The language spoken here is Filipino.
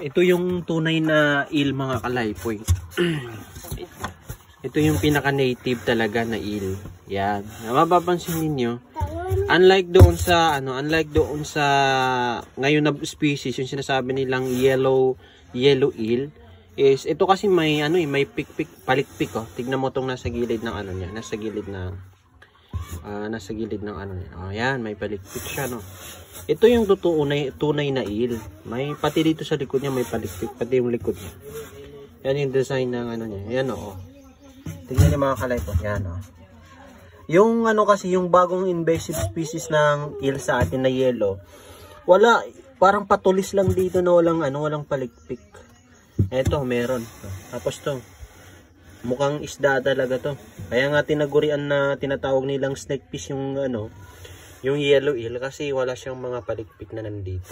Ito yung tunay na eel mga kalaypoy. Ito yung pinaka-native talaga na eel. Yan. Mapapansin niyo, unlike doon sa ngayon na species, yung sinasabi nilang yellow eel, is ito kasi may may pikpik, palikpik oh. Tignan mo tong nasa gilid ng niya, nasa gilid ng niya. Oh, yan, may palikpik siya no. Ito yung tunay na eel. May pati dito sa likod niya may palikpik, pati yung likod niya. Yan yung design ng niya. Yan oh. Tingnan niyo mga kalaypoy, yan oh. Yung kasi yung bagong invasive species ng eel sa atin na yellow, wala, parang patulis lang dito na walang palikpik. Eto, meron. Tapos to, mukhang isda talaga to. Kaya nga tinagurian na tinatawag nilang snakefish yung yung yellow eel kasi wala siyang mga palikpik na nandito.